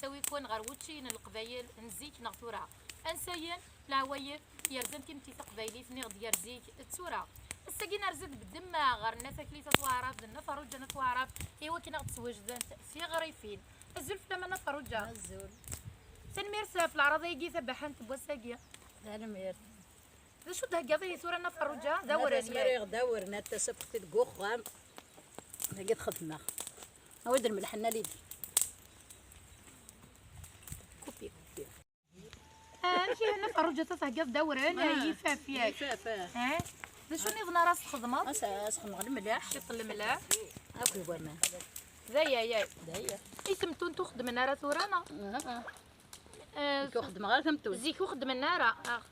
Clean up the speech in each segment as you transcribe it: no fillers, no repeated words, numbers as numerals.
نسوي كون غروتشي القبايل نزيك نغثورها انساين العوايف يرزم كيم تيث قبايليت نغد يرزيك تسورا الساقين رزد بالدم غير الناس كليتا توعرف ذنا فروجا نتوعرف ايوا كي نغد سوجدان سي غريفين الزلف لما نفروجا الزول تنميرسا في العرض يجي ثبحان تبوا ساقيه تنمير شو ده قضيه صوره نفروجا دور مريغ دور نتا سبقتي تقوخام لقيت خدمه نود الملحنا لي كوبي ماشي هنا فروجا تتهقف دور انا يفاف ياك يفاف ها شو نظن راس خدمه اسخن الملاح شط الملاح اكل برنا زي ياك دايا اسمتو انتو خدمنا راه ثورانا كو خدمه غير ثمتو زيكو خدمنا راه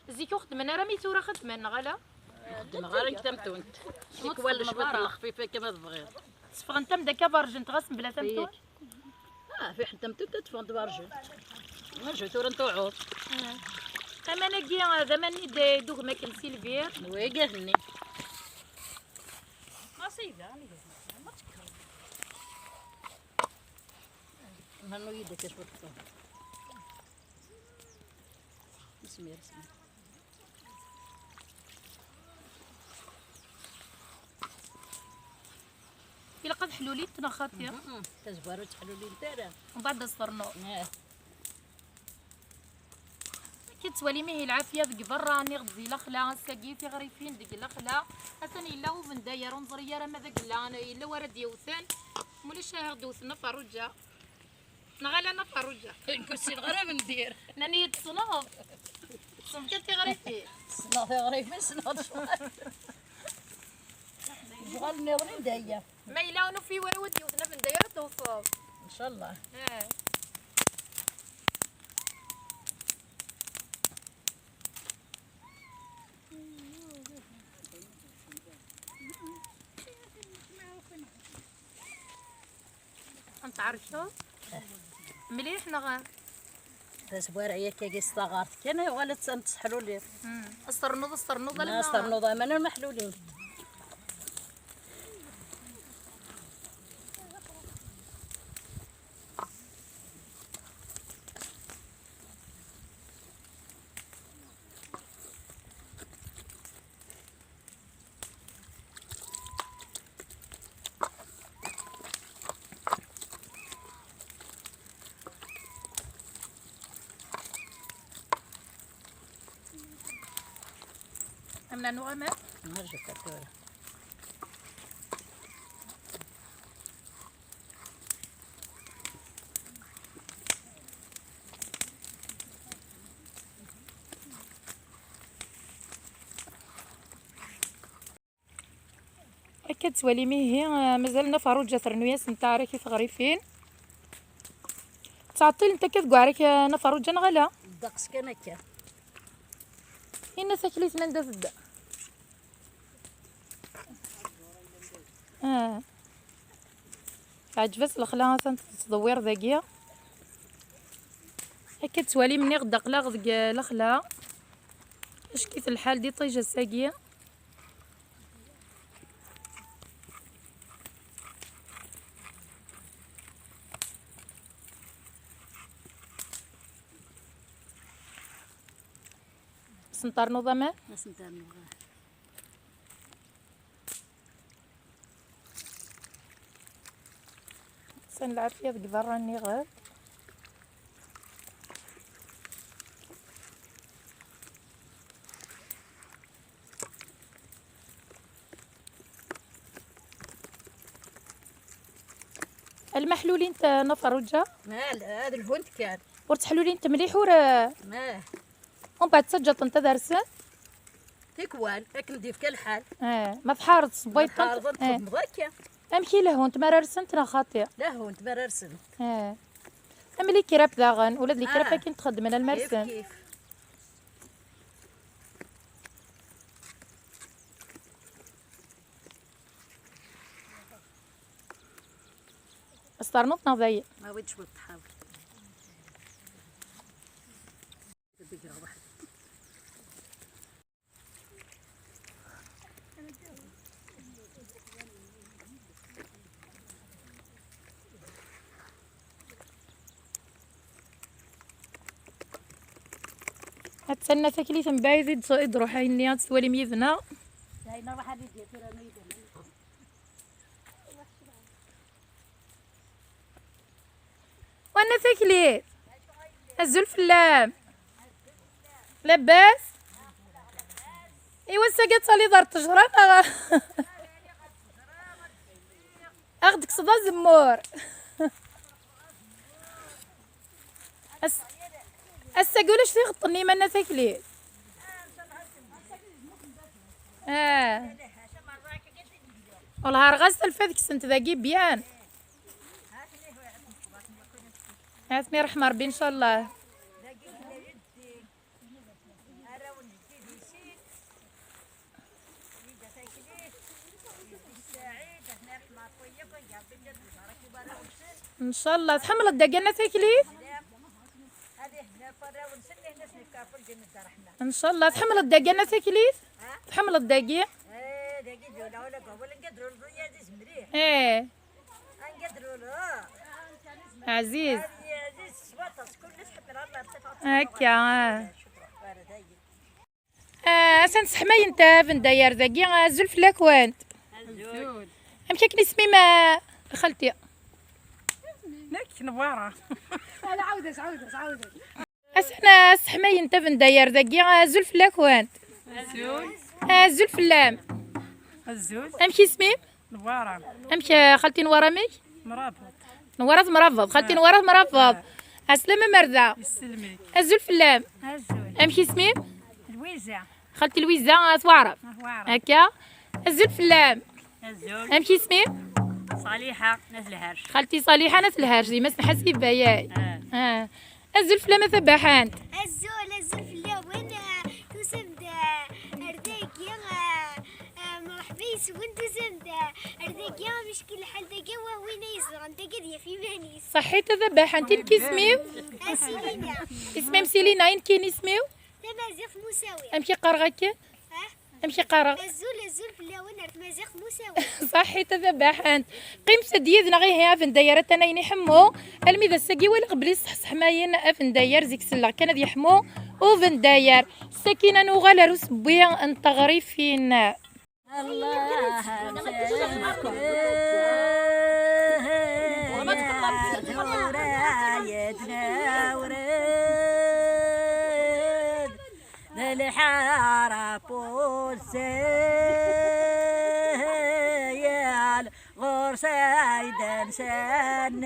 زيكو خدمنا راه ميتورا خدمنا غلا خدمه غير ثمتو انت شيك ولا شبه الخفيفه كما تبغي صفغ انت مداك فارجن تغسم بلا ثمتو في حتى ثمتو تدفون تبارجو نرجعو ثورا نطوعو اما انا زماني دوك ماكل سيلفير وي قالني ما سيده ما تكرر هانو يدك اش وقت بسم إلا قد حلولي تنخاطير تزبارو تحلولي نتايا ومن بعد الصرنو كي توالي ميه العافيه ديك برا راني غدي لخلا ساقيتي غريفين ديك لخلا اثني الا هو من داير ونظريه راه ماذاك لا انا الا ورد يوثان مولاي شاهر دوثنا فروجا نغالا انا فروجا كرسي الغرام ندير ناني تصنف صمكتي غريفين صناف غريب صناف شغل نورين دايا ما الا انو في ورود يوثنا من داير توصل ان شاء الله انت عارفه مليح نغا تسبوار عيا كي استغارت كان ولا تسحلوا لي الصرنوض لا استرنوض انا المحلولين امنا نغمه نرجع كتورة هكا توالي ميه مازالنا فروجة ترنوياس نتاع راكي ثغريفين تعطيل انت كتقع راك نفروجة نغلا الدقس كان هكا هنا ساكليت من داز الدا عجبت الخلا تدوير ذاكيا هكا توالي مني غدا قلاغ ذك الخلا اش كيف الحال دي طيجة ساقية سنطار نظامه نسنتر سن العافية ذك برا راني غاد المحلولين انت نفروجة هذا الفونت كان ورتحلولين انت مليح ورا ومن بعد سجلت انت دارسه تكوال لكن ندير كالحال ما تحارض صبيط حارضت مضاكه امشي له وانت ما رسنت راه خاطئ لا هو انت ما رسمت املي كراب داغن ولاد لي كراب كي تخدم انا كيف المرسم كيف استرنطنا ضيق ما ودش تحاول هتسنى تاكلي من بعيد يروح هيني تسوالي ميزنا. هاينا راح هذه ديال ترى ميدان. وانا تاكلي هزو الفلام لاباس. ايوا ساقات صالي دار التجران اخدك صدا زمور. قولي شتي غطني ما تاكلي. والله رغست الفادك سنت ذاكي بيان. هاتني رحمة ربي ان شاء الله. ان شاء الله تحمل الدقانة تاكلي ان شاء الله. تحمل الدقانة تاكلي تحمل الدقي. ايه عزيز هكا. سنسحمي انت فين داير ذاكي زلف لاكوانت امشي اسمي ما خالتي لك نواره. لا عاودش. اسنا سحمي انت فين داير ذاكي زلف لاكوانت زلف اللام امشي اسمي نواره. امشي خالتي نواره مي مرابط مرفض خالتي نواره مرفض. اسلامه مرده يسلمك. الزلف اللام امشي اسمي لويزه خالتي لويزا توعرف هكا. الزلف اللام الزول امشي اسمي صالحه ناس الهرش. خالتي صالحه ناس الهرش ديما نحسي بياي. الزلف اللام ذبحان الزلف اللام وين تسمد ارداكي مرحبا وين تسمد ارداكي مشكل حل دقا وين يزرع انت قد في مانيس صحيت ذبحان تنكي اسميو سيلينا اسمي سيلينا ينكين اسميو تمازيغ مساوي امشي قرغك امشي قرغ الزلف اللام وين تمازيغ مساوي صحيت ذبحان. قيم سديدنا غير هي فين دايره انا يحمو الميذا الساقي ولا قبل صح ماين فين داير زيك سلا كان يحمو وفين داير السكينه نوغالا روس بويا انت غريفين. الله الحارة بوسيال غرسايدن سند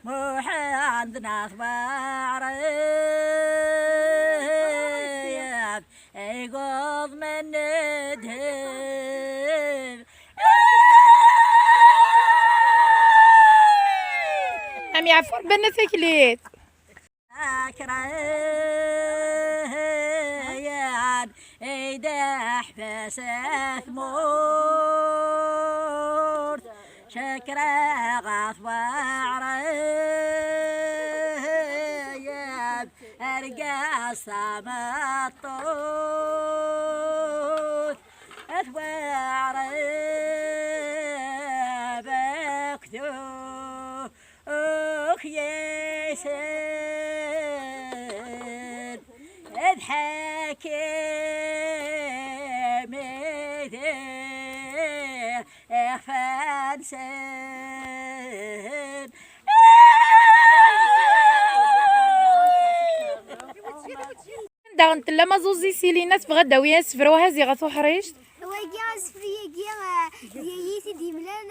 محمد بعريب ايقظ من ندهن ام يعفر بنتك ليت كريان ايدح بسات مور شكرا غاث وعريان ارقى سامطوت اثوار بكتوك يسن اضحك ميدي اخفانسن داغنت لما زوزي سيلينا تبغى داويه سفروها زي غاثو حريش ويا سفريه ديالي دي ملان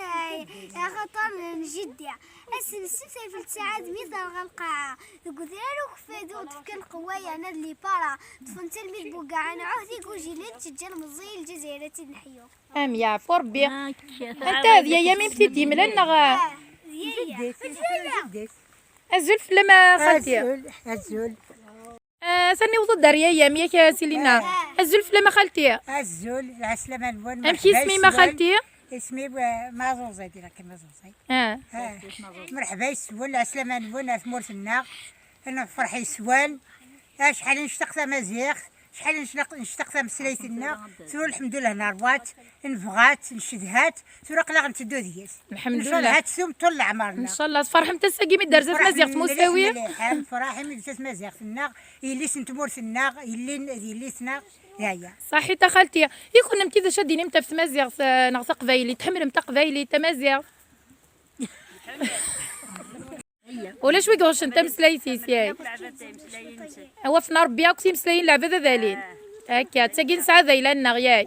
خطر جدة السلسلة في الساعات مثل غلقاعة تقدروا كفادو تفك القوايا انا اللي بارا تفنت الميت بوقع انا عهدي كوجيلات تجال مزي الجزيرة نحيو ام يعفو ربي انت هذه يامي بتدي ملنا غا الزلف لما خالتي الزول سني وضد داريا يامي يا سيلينا الزلف لما خالتي الزول العسلامة الون امشي اسمي ما خالتي اسمي مازوزي ديالك مازوزي مرحبا يسول العسلامة الون في مورسنا انا فرحي سوال شحال نشتاق مزيغ شحال نشتق مسليتنا سورة الحمد لله نروات نفغات نشدهات سورة قلا غنتدو ديال الحمد لله هاد السوم طول عمرنا ان شاء الله فرح متساقي من درزات مزيغ مساويه فرحي من درزات مزيغ سنا اللي سنتمور سنا اللي سنا هيا صحيح تا خالتي يكون متي شاديني متى في مزيغ نغسق قبايلي تحمل متى قبايلي تا مزيغ ولا شوي غوش انت مسلايتي سياي هو في نار ربي كنتي مسلايين لعبه ذالين هكا تاقي نسعى ذيلا نغياي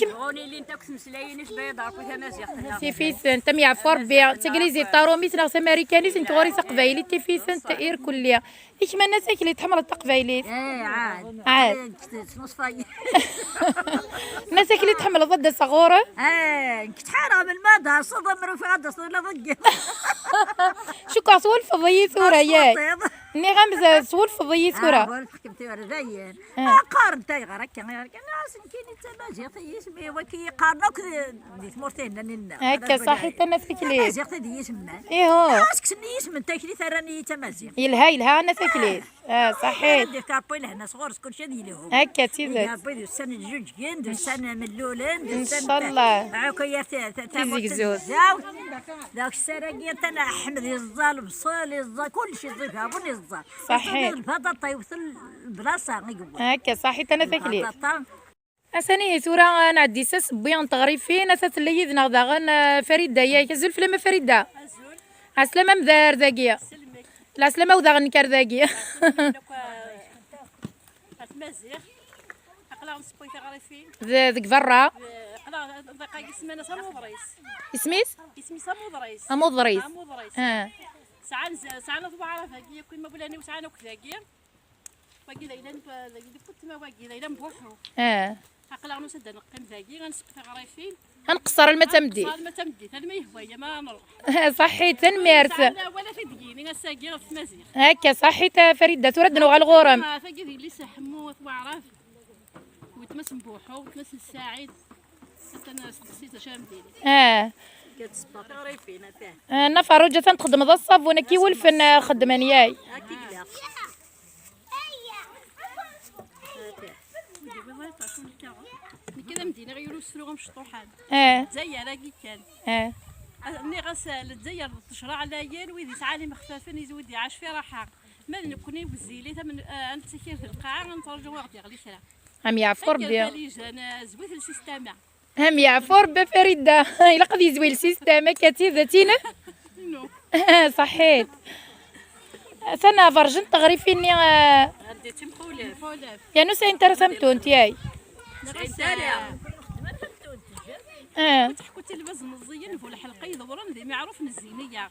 غوني اللي انت كنت مسلاينيش بيضاء كنت مازيغ تيفيسن تم يعفو ربي تقليزي طارومي تنغس امريكاني تنتغوري تقبايلي تيفيسن تاير كليا ايش ما الناس اللي تحمر التقبايلي عاد نصفاي الناس اللي تحمل ضد صغوره كنت حرام الماء صدمروا في غدا صدر ضق شو كاسول فضيه صوره ياك ني غمزه سول فضيه صوره كنتي زين قارن تاي غرك ناس كاين تماجي يسمي وكي قارنوك ديت مورتين لنا هكا صحيح تنفك ليه مازيغ تدي يسمى ايهو اسك يسمى انت كلي ثراني تمازيغ يلها انا سكليت صحيح دير كاربوي لهنا صغور كلشي هذه لهم هكا تيزك كاربوي دو السنه جوج كين دو السنه ملولين ان شاء الله عاوكا تيزك زوز داك السراقيه تاع احمد الظالم صالي الظالم كلشي ضيفها بني الظالم صحيح البطاطا يوصل البلاصه يقول هكا صحيح انا سكليت اساني سورة نعدي ساس بيان تغريفين اساس اللي يذنا غن فريده ياك زول فلما فريده عسلامه مدار ذاكيه لا سلامه وذا غنكر ذاكيه مازيغ اقلا نسبوي تغريفين ذيك برا اقلا دقيقه اسمنا سامودريس اسميس اسمي سامودريس امودريس سامودريس ساعه نطبع على فاكيه كل بولاني وساعه وكذاكيه واكي دايلا كنت ما واكي دايلا بوحو عقلا نسد نقيم ذاكي غنسق تغريفين غنقصر المتمدي قصر المتمدي هذا ما يهوى ما نروح صحي تنميرت ولا في دقيني غنساقي في مازيغ هكا صحي فريده ترد نوع الغرم فاكي اللي سحمو وعرف وتمس نبوحو وتمس الساعد حتى انا نسيت شامديني كتصبر تغريفين نفر جات تخدم ذا الصابونه كي ولفن خدمانياي كذا مدينه غيروا يسلوهم مشطوحان زي راكي كان ني غسال تزير تشرع لايين ويدي سعالي مخففين يزودي عاش في راحه ما نكوني بزيلي من انت سير في القاعه غنترجو وقت يغلي شرا هم يعفو ربي انا زويت السيستم هم يعفو ربي فريده الا قد يزوي السيستم كاتي ذاتينا صحيت سنة فرجنت تغريفيني اديتي مخولف يا نوسا انت رسمتو انتياي تحكو تلبس مزيان فوق الحلقه يدورون ذي معروف الزينيه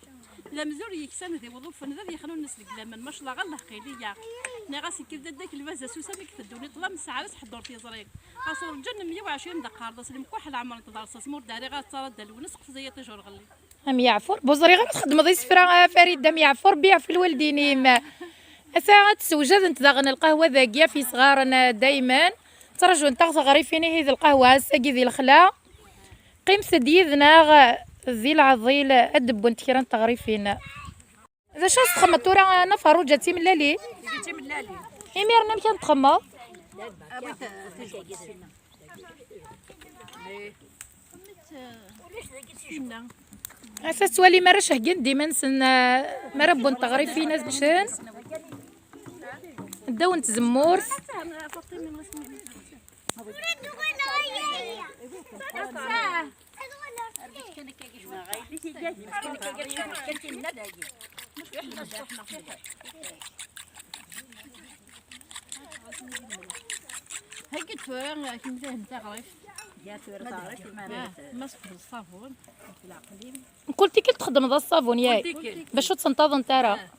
لا مزور يكسن ذي وظوف ذي يخلو الناس لقلاما ما شاء الله غير قيليه ناغاسي كيف داك الباز سوسه ملي كتدوني طلا من ساعه حضرتي زريق اصور الجنه 120 دقيقه رضا سلم كحل العمر تدار سمور داري غترد ونسق زي تجور غلي هم يعفور بوزري غير تخدم ضي سفرا فريده م يعفور بيع في الوالدين ما ساعه تسوجد انت داغن القهوه ذاكيه في صغارنا دائما ترجو انت تغريفيني هذه القهوه ساقي ذي الخلا قيم سديدنا ذي العظيل ادب وانت كيران تغريفينا اذا شاس تخمط تورا نفرو جاتي من لالي جاتي من لالي ميرنا مكان تخمط اساس توالي مرة شهقين ديما نسن مرة بون تغريفينا بشان نداو نتزمور هاكي تفرغ كي نفهم تغريف يا تغريف مسك بالصابون العقلين قلتي كي تخدم ذا الصابون ياك باش تنتظم ترى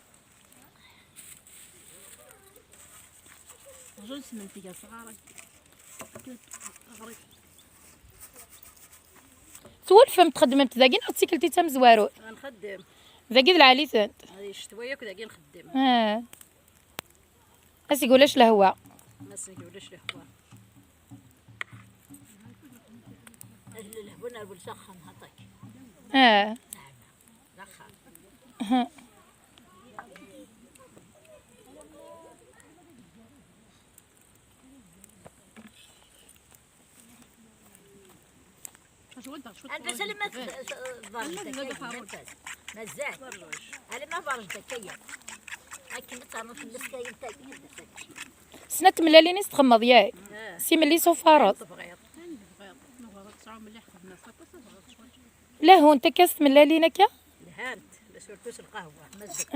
رجل سمنتي يا صغارك غريف سولفم تخدم تذاكين او تسيكلتي تم زوارو غنخدم ذاكي العاليسان هذه الشتويه كذا نخدم بس يقولش الهواء ما سنقولش الهواء الهواء نقول سخن هطاك سخن شويه أنا سلمت برجتك مازال أنا ما برجتك هي أكيد تعرف النسكة ينتهي سنة ملاليني تخمض ياك سي ملي سوفارط لا هو انت كاس ملالينا كا لهانت بس ورتوش القهوة مزق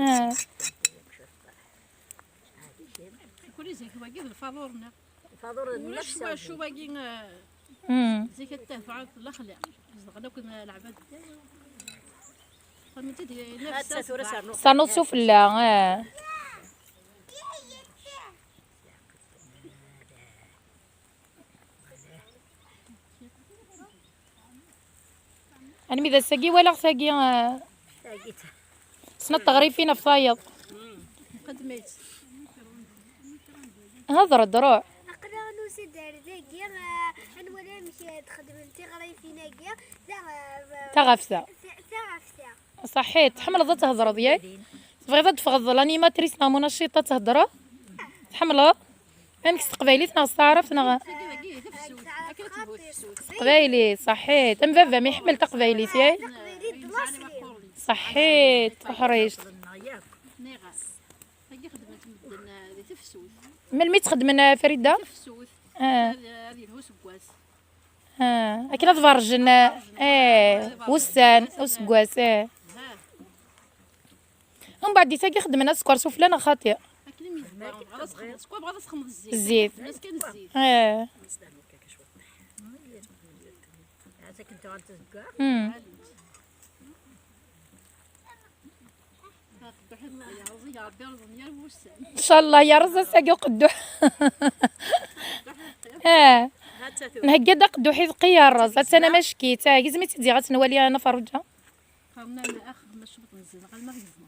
كل زيك باقي الفالورنا فاضور نفس شو باقي زيك التهفع الاخلاق زغنا كنا العباد فهمتي نفس صانو سفلة أنا ماذا ساقي ولا ساقي سنة تغريفين في فايض قدميت هضر الدروع أقرأ نوسي دار ذاكيا أنا ولا مشي تخدم انتي غراي فينا كيا تغفسة ثغفسة صحيت حمل ضد تهضر ديالك تبغي تفغض الانيماتريس منشطة تهضر تحملها امك تقبايلي ناقص تعرف قبايلي صحيت ام بابا ما يحمل تقبايلي تاعي صحيت وحريش ناقص هي خدمت مدن ذي تفسوس من المي تخدم فريدة تفسوس هذه الهوس بواس اكيد تفرجن وسان وسكواس ومن بعد تاكي خدمنا سكر سفلانة خاطئ اكل ميز خلاص خلص كون بغات تخمض الزيت الزيت الناس كان الزيت هذاك انت غتزكى يا ربي يرزقني البوسان ان شاء الله يا رزا ساقي قدوح نهكا قدوح يذقي يا الرز انا ما شكيت كيزمي تدي غتنوالي انا فرجه قلنا لا اخذ مش بتنزل غير ما يزمر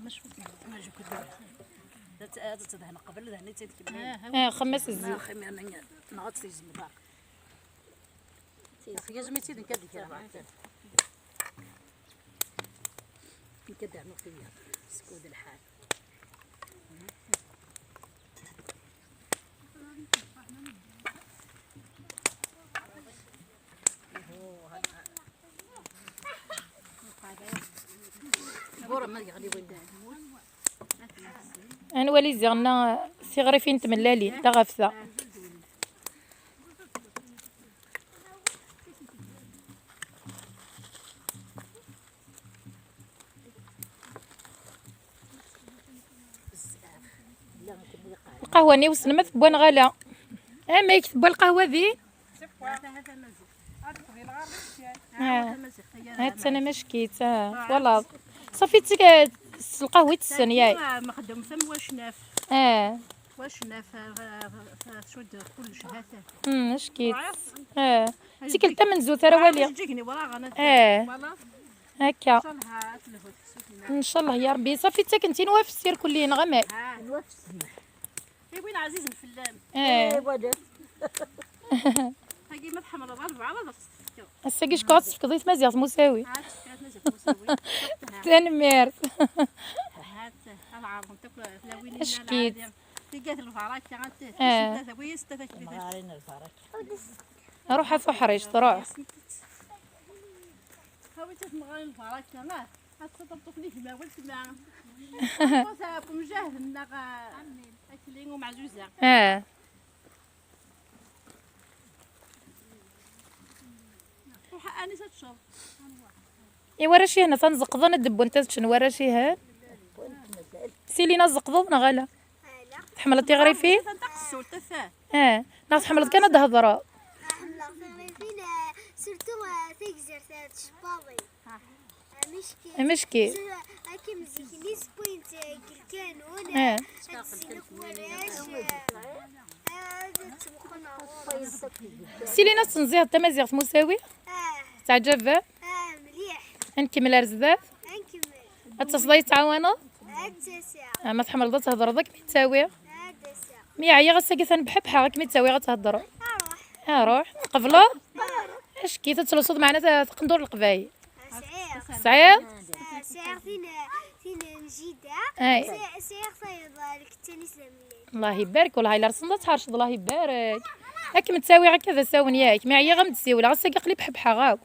مش ما جو كدير هذا تدهن قبل دهني تدك خمس الزيت خمي انا نغط في الزمبار سي زمي تيدن كديك كدهنو فيا سكود الحال انا ولي زغنا صغري فين تملالي تغفسه القهوه ني وسنمت بوان غلا ما يكتبوا القهوه ذي هات انا ما شكيت والله صافي القهوه السن ياك ما خدم ثم واش ناف واش ناف شد كل شهاته شكيت تيكلت من زوت راه واليه تجيني ورا غنات هكا ان شاء الله يا ربي صافي حتى كنتي نواف السير كلين غماك وين عزيز الفلام هاكي ما تحمل الاربعه لا الساقي شكون تفقديت مزيغ مساوي تنمير العظم تاكل فلاوين اشكيت تلقات الفراك كانت ستة ويس ستة مغارين الفرق روح في حريش تروح هاويت مغارين الفراك كانت تطبطق لي في ما ولت ما وصاكم جاهز النغا اكلين ومعزوزه روح انسه تشرب ايوا راه شي هنا تنزقض ندب وانت شنو ورا شي ها سيلي نزقض غلا تحملتي غري فيه تنتقصوا تفاه ناس حملت كان دهضره فينا سيرتو تيكزر تاع الشبابي مشكي هاكي مزيكي نيس بوينت كانون تسلك سيلي ناس تنزيها التمازيغ مساوي تعجب مليح نكمل رزباب نكمل التصدي تعاونوا التاسع ما تحمل ضد تهضر ضك متساوي التاسع مي عيا غساكي ثنبحبحها غاك متساوي غتهضروا اروح روح قبله اش كي تتلصد معنا تقندور القبايل سعير سعير فين نجيدا سعير صايب الثاني سلامي الله يبارك والله الا رسمت تحرشد الله يبارك هاك متساوي هكذا ساون ياك معايا غنتساوي غا ساقي قلي بحبحه غاك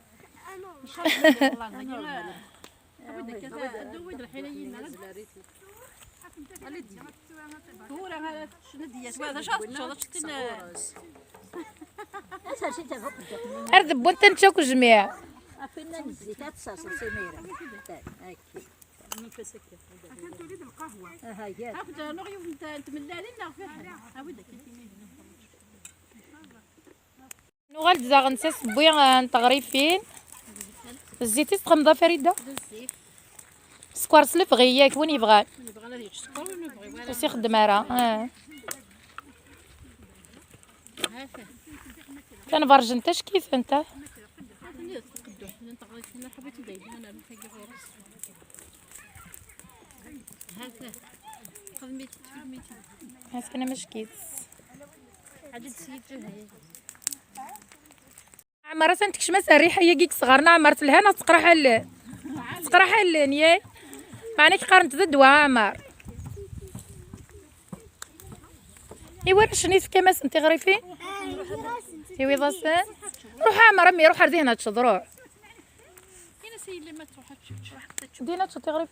ارذب وانت نشوك جميع فينا نزيت تصاصل سميره تريد القهوه هاي هاكدا نغيو نتملالين نغفرها هاودا نغال دزا غنساس بويا نتغريفين الزيت تقمضه فريده سكوار سلف غياك وين يبغى نبغى هذيك السكر ونبغي ولا وسي خدم راه هاكا كنفرج انت اش كيف انت اللي تقدو انت غادي انا حبيت ندير انا نحكي غير هاكا خدمت هاك انا مشكيت عاد سيتو هي عمرة تنتكشمس الريحه هي كيك صغرنا عمرت الهنا تقرا حل نيا معناك قارنت ضدوا عمر ايوا شني في كماس انت غريفين ايوا ضاسن روح عمر امي روح ردي هنا تشد روح كاين سي اللي ما تروح تشوف دينا تشد غريف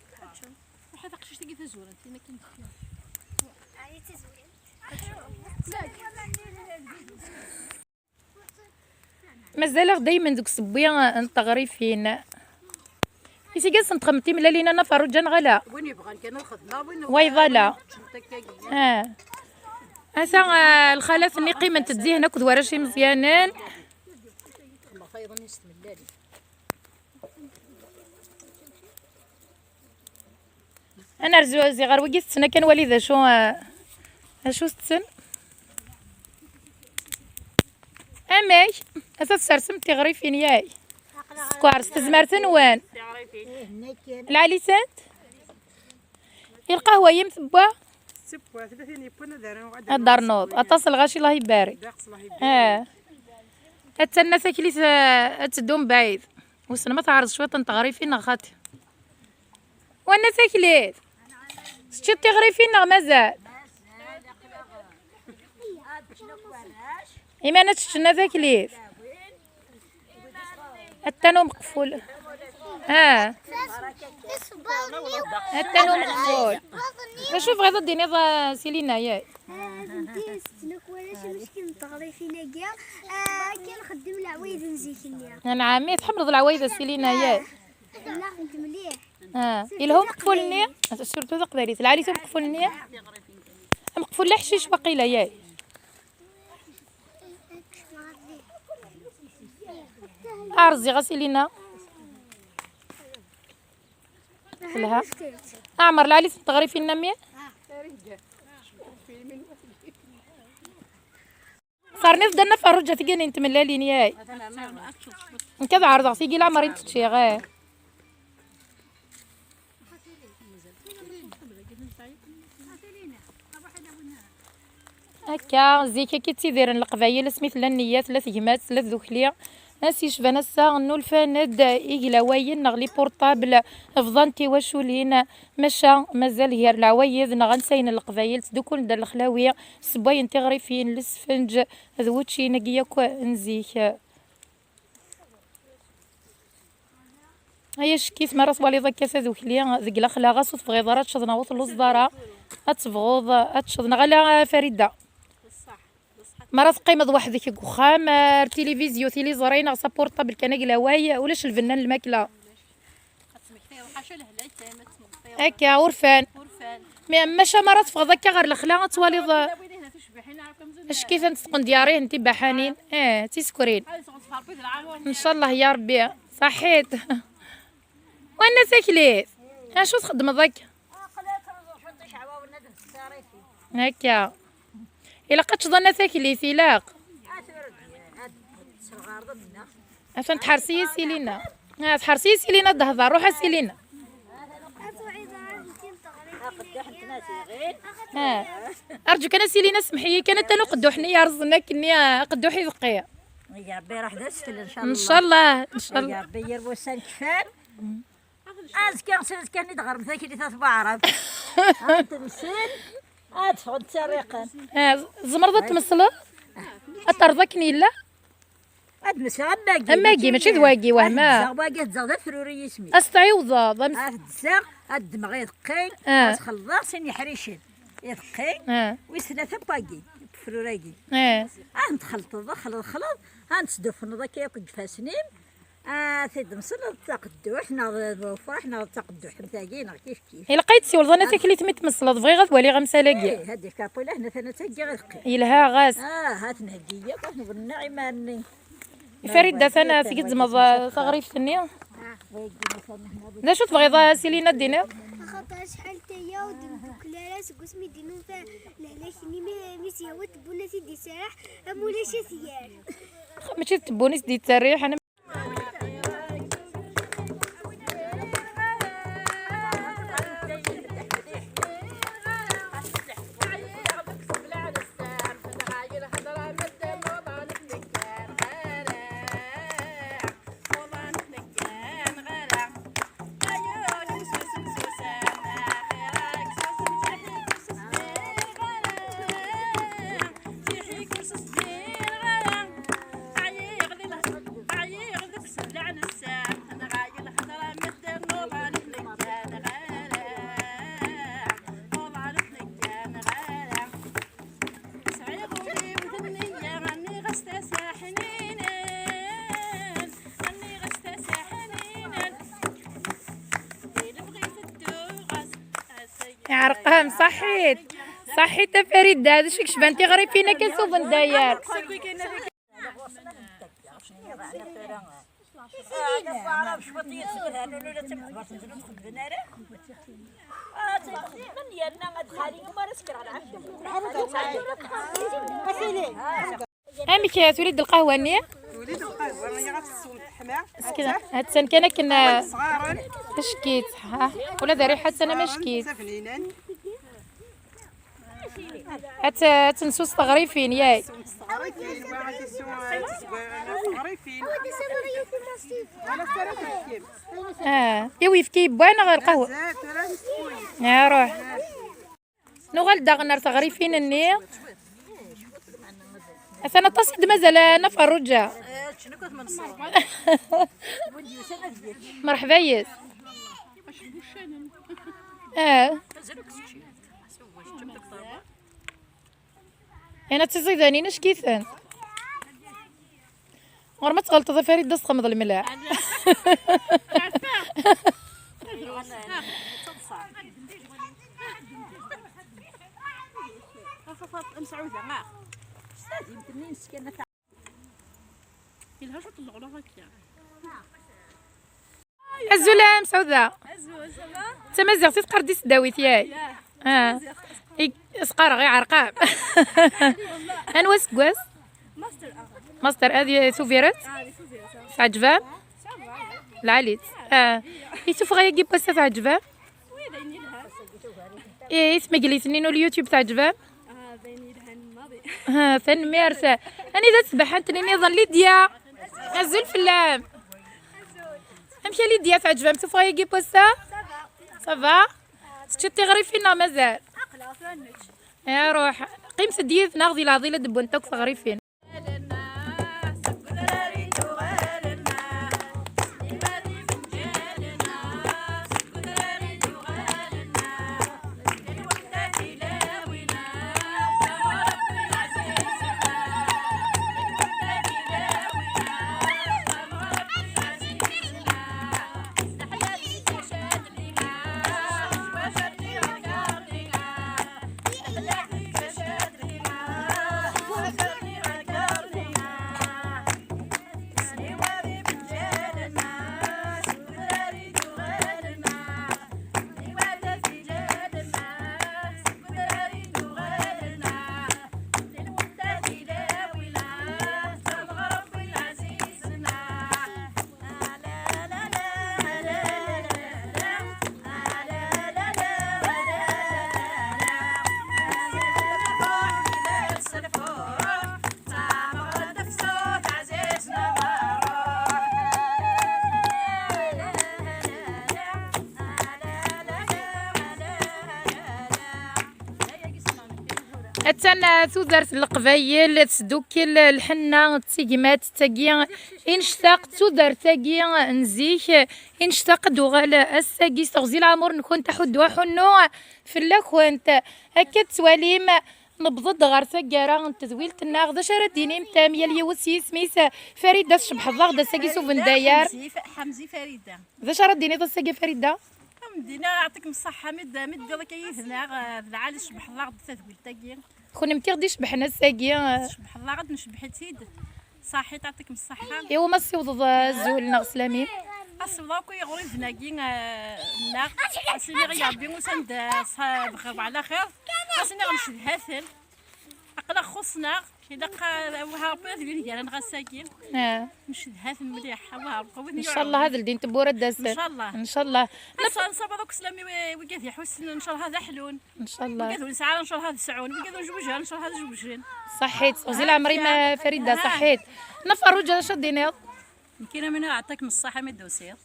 روح هذا قشتي كيف زوره انت ما كاين مازال دايما دوك الصبيه نتغريفين كيسي جالس نتخمتي ملا لينا نفرو جان غلا وين يبغى كان الخدمه وين ويضلا اسا الخلاف ني قيمه تديه هنا كدواره شي مزيانين انا رزوزي غير وقيت سنه كان والده شو ستسن امي اساس سرسمتي غريفين ياي سكوار استزمرتن وين العليسات القهوه يمثبه سبوا 30 يبون داروا الدار نوض اتصل غاشي الله يبارك حتى الناس كليس تدوم بعيد وسنا ما تعرض شويه تغريفين خاطي والناس كليت شتي تغريفين مازال إما أنا تشتنا ذاك ليف التانو مقفول التانو مقفول شوف غير ديني سيلينا ياك كنخدم العوايد نزيكني انا عمي تحمرض العوايد سيلينا ياك لا خدمت مليح إلا مقفولني سورتو ذا قباليت العريس مقفولني مقفول لا حشيش باقيلا ياك أرزي غسيلينا لها أعمر العليس تغري فينا مية صارني فدنا فرجة تجيني انت ملالين ياي كذا عرض سيجي العمر انت تشيغي هكا زيكا كي تيديرن القبايل سميت لنيات ثلاث جمات ثلاث ذوكليا ناسي شبان الساغ نو الفند إيكلاوين نغلي بورطابل فضانتي وشولين مشا مازال هي العوايد نغنسين القبايل تدوكل دار الخلاوية سباين تغريفين السفنج ذوتشي نقياك نزيك هيا شكيت مرة صوالي ضكا ذوكليا ذك الأخلاق صوت بغيضرات شضنا وصل الصدارة أتفغوض أتشضنا غلا فريدة مرة قيمة وحدك كوخام تلفزيون تيليزورين غصا بورطابل كان قلاواي ولاش الفنان الماكلة هكا عرفان ماشا مرة تفغض هكا غير الأخلاق توالي اش كيف نتسقن دياريه انتي بحانين تيسكرين ان شاء الله يا ربي صحيت وانا ساكليت شو تخدم ضك هكا إلا قد تظن ساكلي سيلاق عشان تحرسي سيلينا تحرسي سيلينا دهضر روحها سيلينا أرجوك أنا سيلينا سمحي كانت أنا قدوحني يا رزنا كني قدوحي ذقيا يا ربي راح دسفل ان شاء الله إن شاء الله إن شاء الله يا ربي يربو سان كفان كان يدغر مثاك اللي تتبع عرب تمثل ادفع تسرقا زمرضة تمثله أترضكني لا هاد مسا غماكي أماكي ماشي ذواكي وهما زغباكي تزغدا فروري يسمي أستعيوضة ضمس هاد الزاغ هاد الدماغ يدقي تخلص سين يحريشن يدقي ويسنا باكي فروراكي نتخلط خلط نتسدف نضاك ياكل فاسنين تيد مصل تقدوح ناض فرح ناض تقدوح نتاكينا كيف لقيت سي ولدنا تاكلي تمت مصلات بغي غتولي غمسالاكي هادي كابولا هنا ثنا تاكي غير يلها غاز هات نهديه كنت بالنعمه اني فريدة انا سكت زمض صغريف ثنيا لا شو تبغي سيلينا دينا خاطر شحال تايا ودمتك لا راس قسمي دينو لا شني ميسي هو تبونا سيدي سراح مولا شاسيار ماشي تبوني سدي تريح انا عرقهم صحيت فريد هذا شك شبانتي غريب فينا كنسوف نداير امك تريد القهوه ني وليد القهوه راني غتسوم الحمام اسكنا هاد السن كنا شكيت ولا ذا ريحه انا ما شكيت سفنينان تنسو صغريفين ياك صغريفين وغادي صغريفين انا صراحه كيف يوي في باينه غير القهوه زات راه مسكوين يا روح نو غالدا غنر صغريفين الني انا تصيد مازال نفرجا مرحبا ياس انا تصيداني نش كيفان غير ما تغلط فريد داس تخمض الملاح الزلام سعودة تما زغتي تقردي سداويت ياي اسقار غير عرقام انواس كواس ماستر هذه سوفيرات عجبان العليت يشوف غير يجيب بس عجبان ايه اسمي جليسنين اليوتيوب تعجبان ثن ميرسا انا اذا تسبح انت نظن ليديا نزل في اللام امشي ليديا تعجبها شوف غير يجيب بس صافا شتي غريب فينا مازال يا روح قيم سديت ناخذي العضيله دبونتك صغري فين أتانا تودرت القبايل تسدوكل الحنة تيجمات تاقي إنشتاق تودر تاقي نزيك إنشتاق دوغال الساقي استغزي العمر نكون تحد وحنو في اللاكوانت هكا تواليم نبضد غار ساقارا تزويلة الناغ ذا شرديني متامية ليوسي سميس فريدة شبح الضغ ذا ساقي سوفن دايار حمزي فريده ذا شرديني ذا ساقي فريدة مدينه يعطيكم الصحه مد يلا كيفنا العالي شبح الله غد تثويل تاقي كنا متيغدي شبحنا الساقي شبح الله غد نشبح تيد صحي تعطيكم الصحه إيوا ما سيوض الزول ناغ سلامين الصلاة كي يغري فناقي الناق أسيني غيابي وسند بخير على خير أسيني غنشد هاثل أقلا خصنا إلا وهاربي ذي ديالنا غساكين نشد هاثل مليح وهاربي إن شاء الله هذا الدين تبورة داس إن شاء الله إن شاء الله نصاب هذوك سلامي وكاثي حسن إن شاء الله هذا حلون إن شاء الله وكاثو نسعى إن شاء الله هذا سعون وكاثو نجوجها إن شاء الله هذا جوجين صحيت وزيل عمري ما فريدة صحيت نفر رجال شديني يمكن من أعطيكم الصحة من الدوسير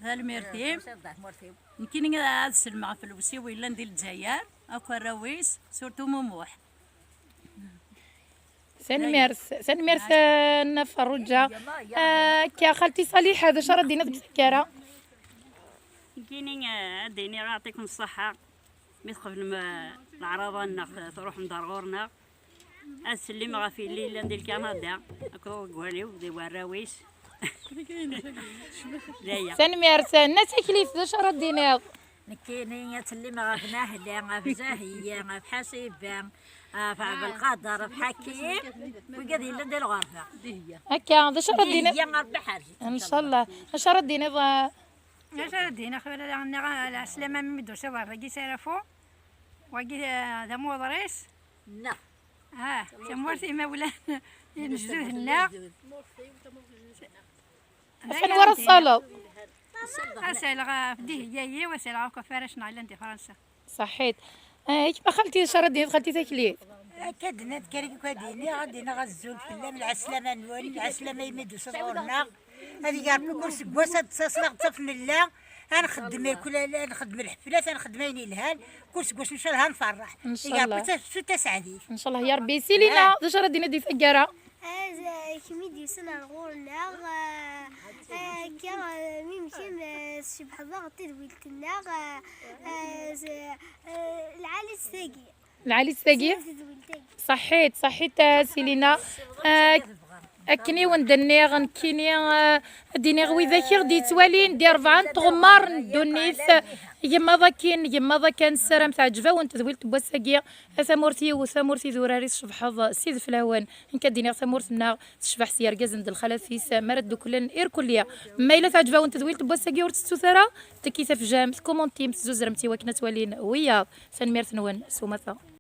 ذا المرتيب يمكن هذا السلمة في الوسي ولا ندير الجزائر أكو الرويس سورتو مموح سنميرس نفر رجال كي خالتي صالح هذا شرط دينا بسكارة يمكن ديني يعطيكم الصحة مثل العرضة تروح ندار غورنا أسلم غافي الليل ندير كندا أكو قواليو ديوا الراويس سنميرس الناس كليف ذا شرط دينا نكيني تسلم غفناه اللي غفزاهية غفحاسيبان بالقدر بحكيم وقدي لدى الغرفة هكا ذا شرط دينا هي غرب حاجة إن شاء الله شرط دينا ذا شردينا خبر عنا السلامة من مدو سوا رجي سيرفو وجي دمو ضريس لا تمورتي ما ولا نجدوه لنا فين ورا الصلاة أسأل فديه جاي وأسأل عوكا فارش نعلن دي فرنسا صحيت كيما خالتي شرط دينا خالتي تكليف أكيد نذكرك كديني غادينا غزول في الله من العسلامة نوالي العسلامة يمدو صغورنا هذه قال كل سكواسة تصلغ طفل الله غنخدم نخدم الحفلات غنخدم عيني الهال كل سكواس ان شاء الله غنفرح ان شاء الله تسعدي ان شاء الله يا ربي سيلينا ذا شرط دينا دي فقارة كميدي سنة الغورنا كان ممكن شبح الضغط تدويل الناغ العالي الساقي العالي الساقي صحيت سيلينا أكني وندني غنكيني ديني غوي ذاكي غدي توالي ندير 4 تغمار ندونيث يما ذا كان السلام تاع جفا وانت ذويلت بوساكيا ثمورتي ذوراريس شبحظ السيد فلاوان إن كديني ثمورتنا تشبح سيار كازن د الخلافيس مرد كلن إير كلية ما إلا تاع جفا وانت ذويلت بوساكيا ورتستوثرا تكيتا في جام كومونتيم تزوز رمتي وكنا توالين ويا سنميرت نوان سومثا